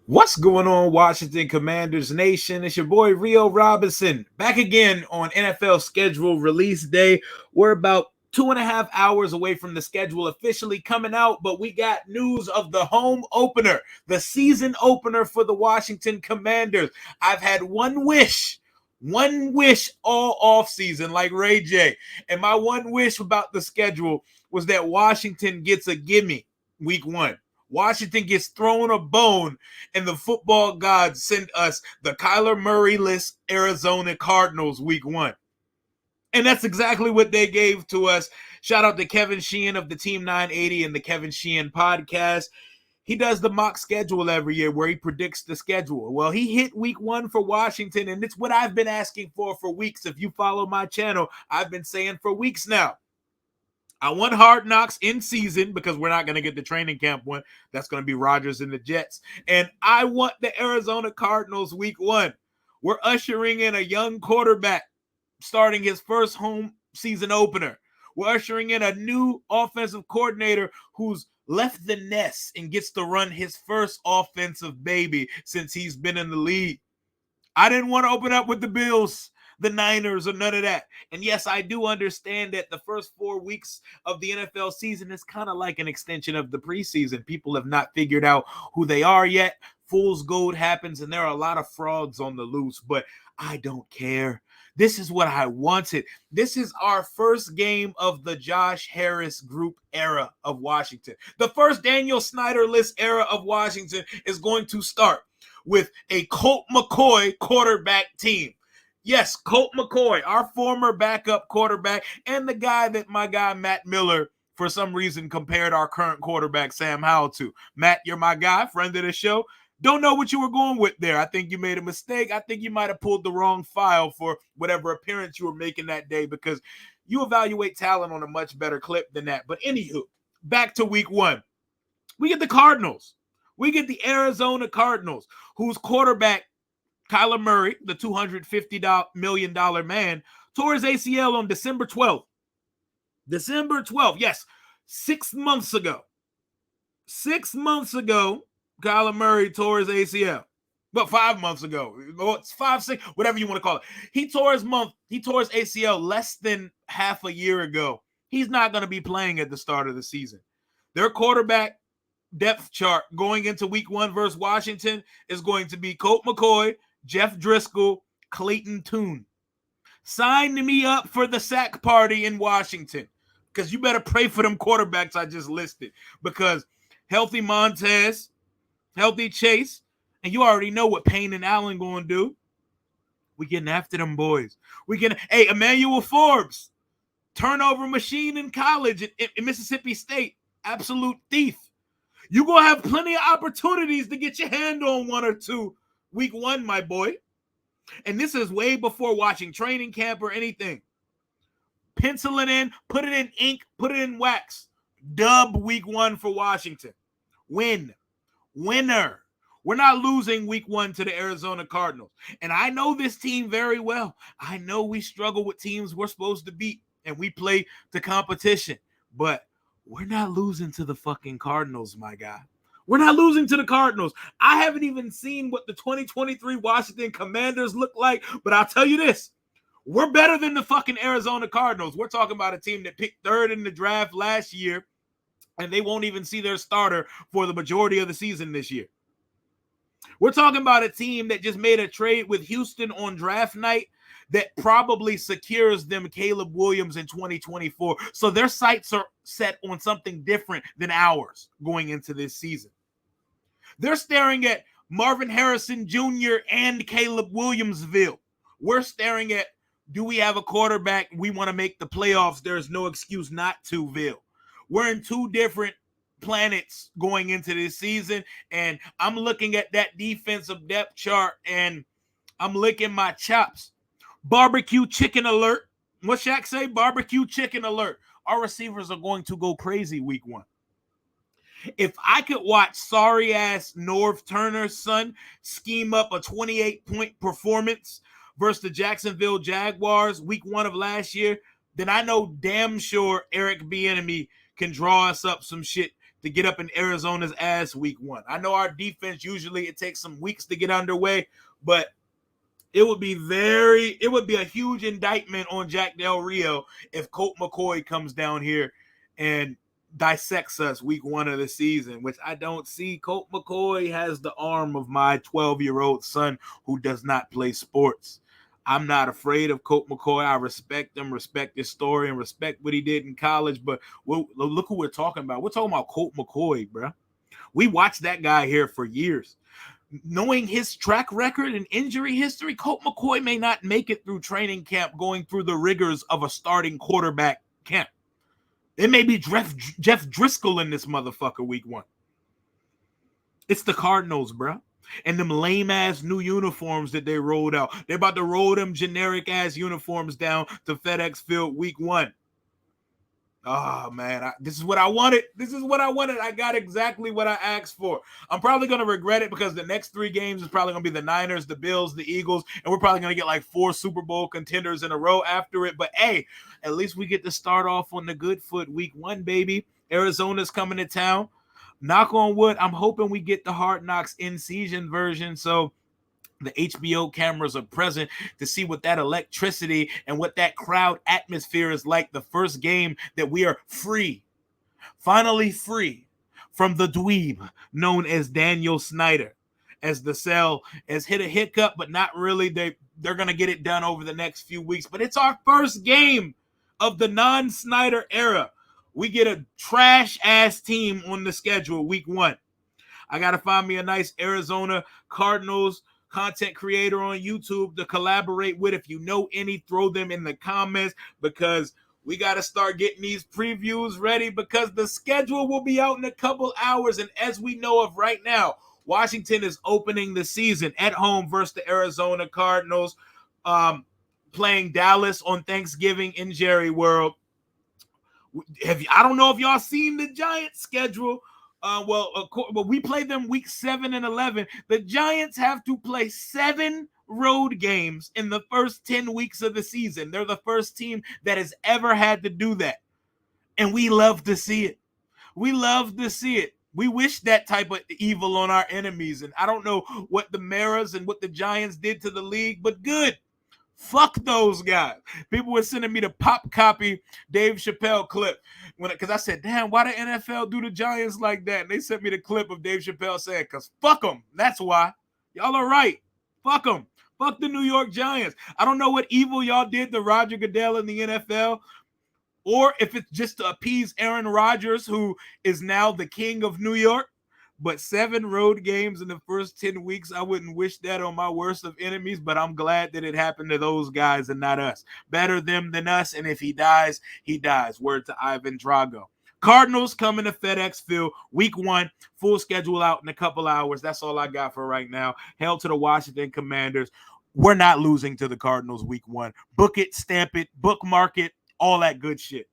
What's going on, Washington Commanders Nation? It's your boy Rio Robinson back again on NFL schedule release day. We're about 2.5 hours away from the schedule officially coming out, but we got news of the home opener, the season opener for the Washington Commanders. I've had one wish all offseason, like Ray J. And my one wish about the schedule was that Washington gets a gimme week one. Washington gets thrown a bone, and the football gods send us the Kyler Murray-less Arizona Cardinals week one. And that's exactly what they gave to us. Shout out to Kevin Sheehan of the Team 980 and the Kevin Sheehan podcast. He does the mock schedule every year where he predicts the schedule. Well, he hit week one for Washington, and it's what I've been asking for weeks. If you follow my channel, I've been saying for weeks now. I want Hard Knocks in season because we're not going to get the training camp one. That's going to be Rodgers and the Jets. And I want the Arizona Cardinals week one. We're ushering in a young quarterback starting his first home season opener. We're ushering in a new offensive coordinator who's left the nest and gets to run his first offensive baby since he's been in the league. I didn't want to open up with the Bills, the Niners, or none of that. And yes, I do understand that the first 4 weeks of the NFL season is kind of like an extension of the preseason. People have not figured out who they are yet. Fool's gold happens, and there are a lot of frauds on the loose, but I don't care. This is what I wanted. This is our first game of the Josh Harris group era of Washington. The first Daniel Snyder-less era of Washington is going to start with a Colt McCoy quarterback team. Yes, Colt McCoy, our former backup quarterback, and the guy that my guy Matt Miller, for some reason, compared our current quarterback Sam Howell to. Matt, you're my guy, friend of the show. Don't know what you were going with there. I think you made a mistake. I think you might have pulled the wrong file for whatever appearance you were making that day because you evaluate talent on a much better clip than that. But anywho, back to week one. We get the Cardinals. We get the Arizona Cardinals, whose quarterback, Kyler Murray, the $250 million man, tore his ACL on December 12th. December 12th, yes, 6 months ago. 6 months ago, Kyler Murray tore his ACL. But 5 months ago, it's 5, 6, whatever you want to call it. He tore his ACL less than half a year ago. He's not going to be playing at the start of the season. Their quarterback depth chart going into week one versus Washington is going to be Colt McCoy, Jeff Driscoll, Clayton Tune. Sign me up for the sack party in Washington because you better pray for them quarterbacks I just listed because healthy Montez, healthy Chase, and you already know what Payne and Allen going to do. We getting after them boys. Hey, Emmanuel Forbes, turnover machine in college at Mississippi State, absolute thief. You're going to have plenty of opportunities to get your hand on one or two week one, my boy. And this is way before watching training camp or anything. Pencil it in, put it in ink, put it in wax. Dub week one for Washington. Winner. We're not losing week one to the Arizona Cardinals. And I know this team very well. I know we struggle with teams we're supposed to beat, and we play to competition. But we're not losing to the fucking Cardinals, my guy. We're not losing to the Cardinals. I haven't even seen what the 2023 Washington Commanders look like, but I'll tell you this. We're better than the fucking Arizona Cardinals. We're talking about a team that picked third in the draft last year, and they won't even see their starter for the majority of the season this year. We're talking about a team that just made a trade with Houston on draft night that probably secures them Caleb Williams in 2024. So their sights are set on something different than ours going into this season. They're staring at Marvin Harrison Jr. and Caleb Williamsville. We're staring at, do we have a quarterback? We want to make the playoffs. There's no excuse not to, Ville. We're in two different planets going into this season, and I'm looking at that defensive depth chart, and I'm licking my chops. Barbecue chicken alert. What Shaq say? Barbecue chicken alert. Our receivers are going to go crazy week one. If I could watch sorry-ass Norv Turner's son scheme up a 28-point performance versus the Jacksonville Jaguars week one of last year, then I know damn sure Eric Bieniemy can draw us up some shit to get up in Arizona's ass week 1. I know our defense, usually it takes some weeks to get underway, but it would be a huge indictment on Jack Del Rio if Colt McCoy comes down here and dissects us week 1 of the season, which I don't see. Colt McCoy has the arm of my 12-year-old son who does not play sports. I'm not afraid of Colt McCoy. I respect him, respect his story, and respect what he did in college. But look who we're talking about. We're talking about Colt McCoy, bro. We watched that guy here for years. Knowing his track record and injury history, Colt McCoy may not make it through training camp going through the rigors of a starting quarterback camp. It may be Jeff Driscoll in this motherfucker week 1. It's the Cardinals, bro. And them lame-ass new uniforms that they rolled out. They're about to roll them generic-ass uniforms down to FedEx Field week 1. Oh, man, this is what I wanted. I got exactly what I asked for. I'm probably going to regret it because the next 3 games is probably going to be the Niners, the Bills, the Eagles, and we're probably going to get like 4 Super Bowl contenders in a row after it. But, hey, at least we get to start off on the good foot week 1, baby. Arizona's coming to town. Knock on wood, I'm hoping we get the Hard Knocks in-season version so the HBO cameras are present to see what that electricity and what that crowd atmosphere is like the first game that we are free, finally free from the dweeb known as Daniel Snyder, as the cell has hit a hiccup, but not really. They're going to get it done over the next few weeks. But it's our first game of the non-Snyder era. We get a trash-ass team on the schedule week 1. I got to find me a nice Arizona Cardinals content creator on YouTube to collaborate with. If you know any, throw them in the comments because we got to start getting these previews ready because the schedule will be out in a couple hours. And as we know of right now, Washington is opening the season at home versus the Arizona Cardinals, playing Dallas on Thanksgiving in Jerry World. I don't know if y'all seen the Giants schedule. We play them week 7 and 11. The Giants have to play 7 road games in the first 10 weeks of the season. They're the first team that has ever had to do that. And we love to see it. We love to see it. We wish that type of evil on our enemies. And I don't know what the Maras and what the Giants did to the league, but good. Fuck those guys. People were sending me the pop copy Dave Chappelle clip because I said, damn, why the NFL do the Giants like that? And they sent me the clip of Dave Chappelle saying, because fuck them. That's why. Y'all are right. Fuck them. Fuck the New York Giants. I don't know what evil y'all did to Roger Goodell in the NFL, or if it's just to appease Aaron Rodgers, who is now the king of New York. But 7 road games in the first 10 weeks, I wouldn't wish that on my worst of enemies, but I'm glad that it happened to those guys and not us. Better them than us, and if he dies, he dies. Word to Ivan Drago. Cardinals coming to FedEx Field week 1, full schedule out in a couple hours. That's all I got for right now. Hail to the Washington Commanders. We're not losing to the Cardinals week 1. Book it, stamp it, bookmark it, all that good shit.